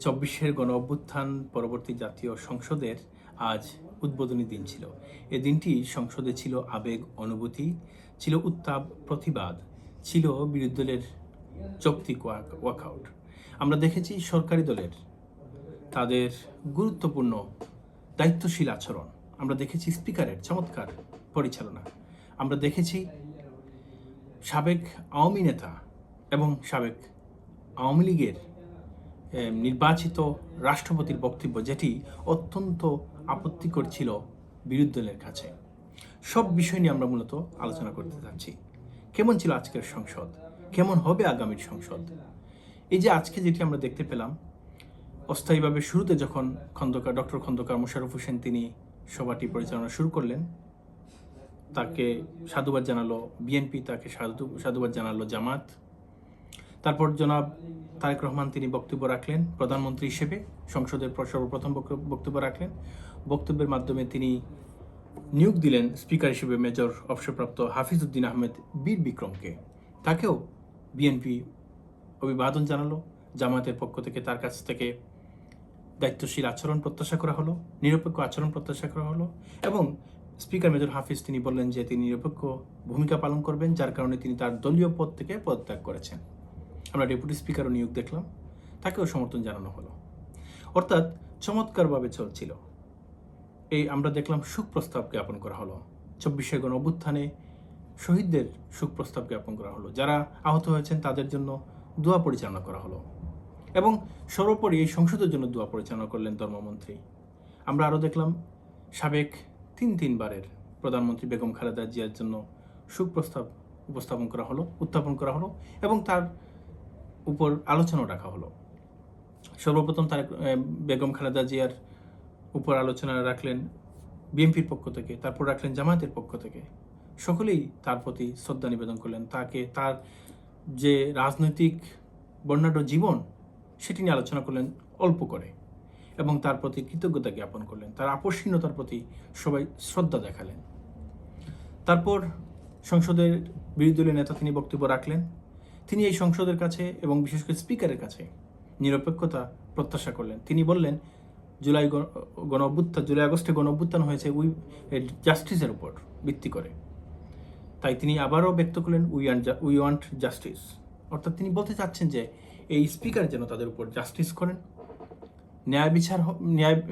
চব্বিশের গণ অভ্যুত্থান পরবর্তী জাতীয় সংসদের আজ উদ্বোধনী দিন ছিল। এ দিনটি সংসদে ছিল আবেগ, অনুভূতি, ছিল উত্তাপ, প্রতিবাদ, ছিল বিরোধী দলের যৌক্তিক ওয়াকআউট। আমরা দেখেছি সরকারি দলের তাদের গুরুত্বপূর্ণ দায়িত্বশীল আচরণ। আমরা দেখেছি স্পিকারের চমৎকার পরিচালনা। আমরা দেখেছি সাবেক আওয়ামী নেতা এবং সাবেক আওয়ামী লীগের নির্বাচিত রাষ্ট্রপতির বক্তব্য, যেটি অত্যন্ত আপত্তিকর ছিল বিরোধী দলের কাছে। সব বিষয় নিয়ে আমরা মূলত আলোচনা করতে যাচ্ছি। কেমন ছিল আজকের সংসদ, কেমন হবে আগামীর সংসদ। এই যে আজকে যেটি আমরা দেখতে পেলাম, অস্থায়ীভাবে শুরুতে যখন ডক্টর খন্দকার মোশাররফ হোসেন তিনি সভাটি পরিচালনা শুরু করলেন, তাকে সাধুবাদ জানালো বিএনপি, তাকে সাধুবাদ জানালো জামাত। তারপর জনাব তারেক রহমান তিনি বক্তব্য রাখলেন প্রধানমন্ত্রী হিসেবে, সংসদের সর্বপ্রথম বক্তব্য রাখলেন। বক্তব্যের মাধ্যমে তিনি নিয়োগ দিলেন স্পিকার হিসেবে মেজর অবসরপ্রাপ্ত হাফিজউদ্দিন আহমেদ বীর বিক্রমকে। তাকেও বিএনপি অভিবাদন জানালো। জামায়াতের পক্ষ থেকে তার কাছ থেকে দায়িত্বশীল আচরণ প্রত্যাশা করা হলো, নিরপেক্ষ আচরণ প্রত্যাশা করা হলো। এবং স্পিকার মেজর হাফিজ তিনি বললেন যে তিনি নিরপেক্ষ ভূমিকা পালন করবেন, যার কারণে তিনি তার দলীয় পদ থেকে পদত্যাগ করেছেন। আমরা ডেপুটি স্পিকারও নিয়োগ দেখলাম, তাকেও সমর্থন জানানো হলো। অর্থাৎ চমৎকারভাবে চলছিল। আমরা দেখলাম শোক প্রস্তাব জ্ঞাপন করা হলো। 24শে গণ অভ্যুত্থানে শহীদদের শোক প্রস্তাব জ্ঞাপন করা হলো। যারা আহত হয়েছেন তাদের জন্য দোয়া পরিচালনা করা হলো। এবং সর্বোপরি এই সংসদের জন্য দোয়া পরিচালনা করলেন ধর্মমন্ত্রী। আমরা আরও দেখলাম সাবেক তিনবারের প্রধানমন্ত্রী বেগম খালেদা জিয়ার জন্য শোক প্রস্তাব উত্থাপন করা হলো এবং তার উপর আলোচনা রাখা হলো। সর্বপ্রথম বেগম খালেদা জিয়ার উপর আলোচনা রাখলেন বিএনপির পক্ষ থেকে, তারপর রাখলেন জামায়াতের পক্ষ থেকে। সকলেই তার প্রতি শ্রদ্ধা নিবেদন করলেন, তাকে তার যে রাজনৈতিক বর্ণাঢ্য জীবন সেটি নিয়ে আলোচনা করলেন অল্প করে, এবং তার প্রতি কৃতজ্ঞতা জ্ঞাপন করলেন। তার আপসহীনতার প্রতি সবাই শ্রদ্ধা দেখালেন। তারপর সংসদের বিরোধী দলীয় নেতা তিনি বক্তব্য রাখলেন। তিনি এই সংসদের কাছে এবং বিশেষ করে স্পিকারের কাছে নিরপেক্ষতা প্রত্যাশা করলেন। তিনি বললেন জুলাই আগস্টে গণ অভ্যুত্থান হয়েছে জাস্টিসের উপর ভিত্তি করে। তাই তিনি আবারও ব্যক্ত করলেন উই ওয়ান্ট জাস্টিস। অর্থাৎ তিনি বলতে চাচ্ছেন যে এই স্পিকার যেন তাদের উপর জাস্টিস করেন,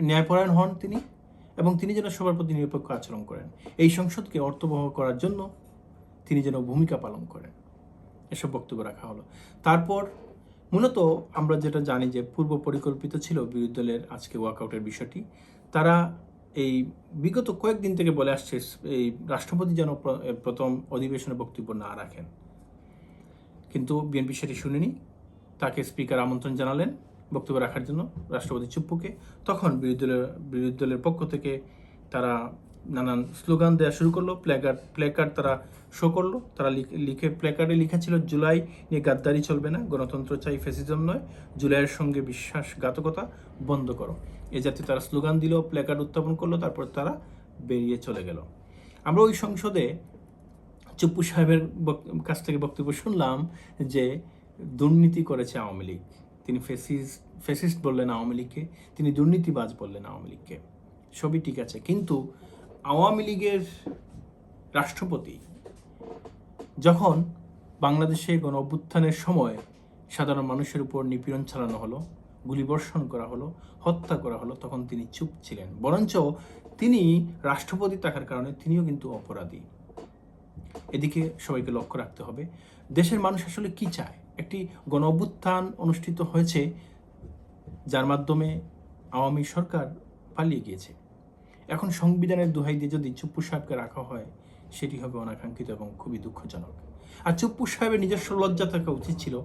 ন্যায়পরায়ণ হন তিনি, এবং তিনি যেন সবার প্রতি নিরপেক্ষ আচরণ করেন। এই সংসদকে অর্থবহ করার জন্য তিনি যেন ভূমিকা পালন করেন। এসব বক্তব্য রাখা হলো। তারপর মূলত আমরা যেটা জানি যে পূর্ব পরিকল্পিত ছিল বিরোধী দলের আজকে ওয়াকআউটের বিষয়টি। তারা এই বিগত কয়েকদিন থেকে বলে আসছে এই রাষ্ট্রপতি যেন প্রথম অধিবেশনে বক্তব্য না রাখেন, কিন্তু বিএনপি সেটি শুনেনি। তাকে স্পিকার আমন্ত্রণ জানালেন বক্তব্য রাখার জন্য, রাষ্ট্রপতি চুপ্পুকে। তখন বিরোধী দলের পক্ষ থেকে তারা নানান স্লোগান দেওয়া শুরু করলো, প্ল্যাকার্ড তারা শো করলো। তারা প্ল্যাকার্ডে লেখা ছিল জুলাই নিয়ে গাদ্দারি চলবে না, গণতন্ত্র চাই, ফ্যাসিজম নয়, জুলাইয়ের সঙ্গে বিশ্বাসঘাতকতা বন্ধ করো। এ জাতীয় তারা স্লোগান দিল, প্ল্যাকার্ড উত্থাপন করলো, তারপর তারা বেরিয়ে চলে গেল। আমরা ওই সংসদে চুপ্পু সাহেবের কাছ থেকে বক্তব্য শুনলাম যে দুর্নীতি করেছে আওয়ামী লীগ। তিনি ফ্যাসিস্ট বললেন আওয়ামী লীগকে, তিনি দুর্নীতিবাজ বললেন আওয়ামী লীগকে। সবই ঠিক আছে, কিন্তু আওয়ামী লীগের রাষ্ট্রপতি যখন বাংলাদেশে গণ অভ্যুত্থানের সময় সাধারণ মানুষের উপর নিপীড়ন চালানো হলো, গুলিবর্ষণ করা হলো, হত্যা করা হলো, তখন তিনি চুপ ছিলেন। বরঞ্চ তিনি রাষ্ট্রপতি থাকার কারণে তিনিও কিন্তু অপরাধী। এদিকে সবাইকে লক্ষ্য রাখতে হবে, দেশের মানুষ আসলে কি চায়। একটি গণ অভ্যুত্থান অনুষ্ঠিত হয়েছে যার মাধ্যমে আওয়ামী সরকার পালিয়ে গিয়েছে। এখন সংবিধানের দোহাই দিয়ে যদি চুপ্পু সাহেবকে রাখা হয়, সেটি হবে অনাকাঙ্ক্ষিত এবং খুবই দুঃখজনক। আর চুপ্পু সাহেবের নিজস্ব লজ্জা থাকা উচিত ছিল।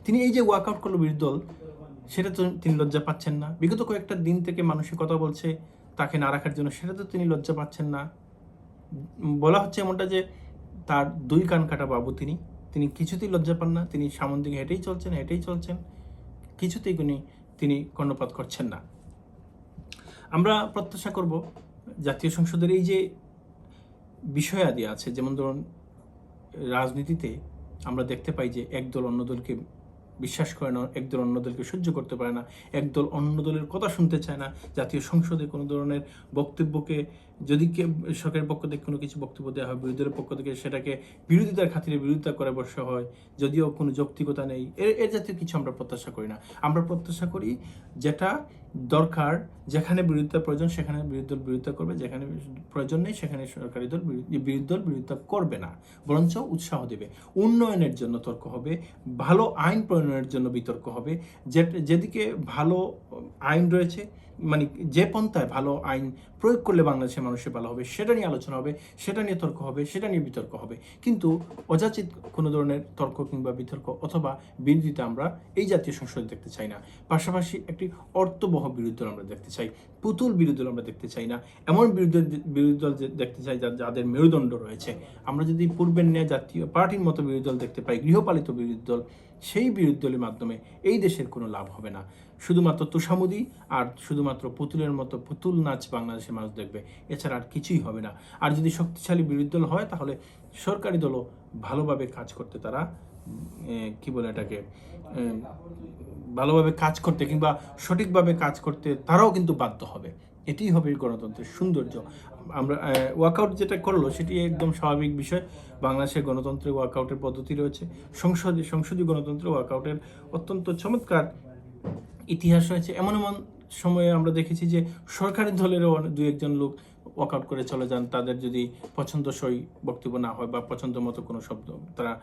তিনি এই যে ওয়াকআউট করলো বিরোধী দল, সেটা তো তিনি লজ্জা পাচ্ছেন না। বিগত কয়েকটা দিন থেকে মানুষের কথা বলছে তাকে না রাখার জন্য, সেটা তো তিনি লজ্জা পাচ্ছেন না। বলা হচ্ছে এমনটা যে তার দুই কান কাটা বাবু তিনি কিছুতেই লজ্জা পান না। তিনি সামন দিকে হেঁটেই চলছেন, কিছুতেই তিনি কর্ণপাত করছেন না। আমরা প্রত্যাশা করব জাতীয় সংসদের এই যে বিষয়াদি আছে, যেমন ধরুন রাজনীতিতে আমরা দেখতে পাই যে এক দল অন্য দলকে বিশ্বাস করে না, একদল অন্য দলকে সহ্য করতে পারে না, একদল অন্য দলের কথা শুনতে চায় না, জাতীয় সংসদে কোনো ধরনের বক্তব্যকে যদি সরকারের পক্ষ থেকে কোনো কিছু বক্তব্য দেওয়া হয়, বিরোধী দলের পক্ষ থেকে সেটাকে বিরোধিতার খাতিরে বিরোধিতা করে বসা হয়, যদিও কোনো যৌক্তিকতা নেই। এর জাতীয় কিছু আমরা প্রত্যাশা করি না। আমরা প্রত্যাশা করি যেটা দরকার, যেখানে বিরোধিতার প্রয়োজন সেখানে বিরোধী দল বিরোধিতা করবে, যেখানে প্রয়োজন নেই সেখানে সরকারি দল বিরোধী দল বিরোধিতা করবে না, বরঞ্চ উৎসাহ দেবে। উন্নয়নের জন্য তর্ক হবে, ভালো আইন প্রণয়নের জন্য বিতর্ক হবে, যেদিকে ভালো আইন রয়েছে, মানে যে পন্থায় ভালো আইন প্রয়োগ করলে বাংলাদেশের মানুষের ভালো হবে সেটা নিয়ে আলোচনা হবে, সেটা নিয়ে তর্ক হবে, সেটা নিয়ে বিতর্ক হবে। কিন্তু অযাচিত কোনো ধরনের তর্ক কিংবা বিতর্ক অথবা বিরোধিতা আমরা এই জাতীয় সংসদে দেখতে চাই না। পাশাপাশি একটি অর্থবহ বিরোধী দল আমরা দেখতে চাই, পুতুল বিরোধী দল আমরা দেখতে চাই না, এমন বিরোধী দল দেখতে চাই যাদের মেরুদণ্ড রয়েছে। আমরা যদি পূর্বের ন্যায় জাতীয় পার্টির মতো বিরোধী দল দেখতে পাই, গৃহপালিত বিরোধী দল, সেই বিরোধী দলের মাধ্যমে এই দেশের কোনো লাভ হবে না। শুধুমাত্র তোষামুদি আর শুধুমাত্র পুতুলের মতো পুতুল নাচ বাংলাদেশের মানুষ দেখবে, এছাড়া আর কিছুই হবে না। আর যদি শক্তিশালী বিরোধী দল হয় তাহলে সরকারি দলও ভালোভাবে কাজ করতে তারা কি বলে এটাকে ভালোভাবে কাজ করতে কিংবা সঠিকভাবে কাজ করতে তারাও কিন্তু বাধ্য হবে। এটিই হবে গণতন্ত্রের সৌন্দর্য। আমরা ওয়াকআউট যেটা করলো সেটি একদম স্বাভাবিক বিষয়। বাংলাদেশের গণতন্ত্রে ওয়াকআউটের পদ্ধতি রয়েছে, সংসদীয় গণতন্ত্রে ওয়াকআউটের অত্যন্ত চমৎকার ইতিহাস রয়েছে। এমন এমন সময়ে আমরা দেখেছি যে সরকারি দলেরও দু একজন লোক ওয়াকআউট করে চলে যান, তাদের যদি পছন্দসই বক্তব্য না হয় বা পছন্দ মতো কোনো শব্দ তারা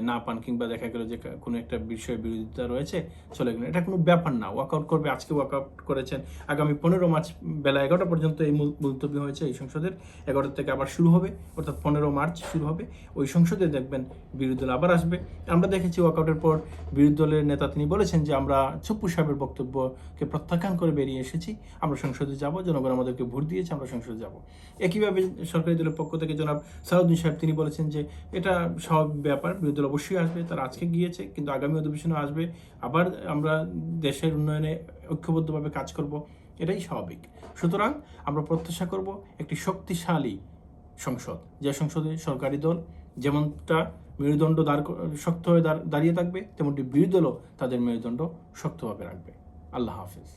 না পান, কিংবা দেখা গেল যে কোনো একটা বিষয়ে বিরোধিতা রয়েছে চলে গেলেন। এটা কোনো ব্যাপার না, ওয়াকআউট করবে। আজকে ওয়াকআউট করেছেন, আগামী 15 মার্চ বেলা 11টা পর্যন্ত এই মুলতবি হয়েছে এই সংসদের, 11টা থেকে আবার শুরু হবে, অর্থাৎ 15 মার্চ শুরু হবে। ওই সংসদে দেখবেন বিরোধী দল আবার আসবে। আমরা দেখেছি ওয়াকআউটের পর বিরোধী দলের নেতা তিনি বলেছেন যে আমরা চুপ্পু সাহেবের বক্তব্যকে প্রত্যাখ্যান করে বেরিয়ে এসেছি, আমরা সংসদে যাব, জনগণ আমাদেরকে ভোট দিয়েছে, আমরা সংসদে যাব। একইভাবে সরকারি দলের পক্ষ থেকে জনাব সালাউদ্দিন সাহেব তিনি বলেছেন যে এটা স্বাভাবিক ব্যাপার, বিরোধী দল অবশ্যই আসবে, তারা আজকে গিয়েছে কিন্তু আগামী অধিবেশনে আসবে, আবার আমরা দেশের উন্নয়নে ঐক্যবদ্ধভাবে কাজ করব, এটাই স্বাভাবিক। সুতরাং আমরা প্রত্যাশা করব একটি শক্তিশালী সংসদ, যে সংসদে সরকারি দল যেমনটা মেরুদণ্ড শক্ত হয়ে দাঁড়িয়ে থাকবে, তেমনটি বিরোধী দলও তাদের মেরুদণ্ড শক্তভাবে রাখবে। আল্লাহ হাফেজ।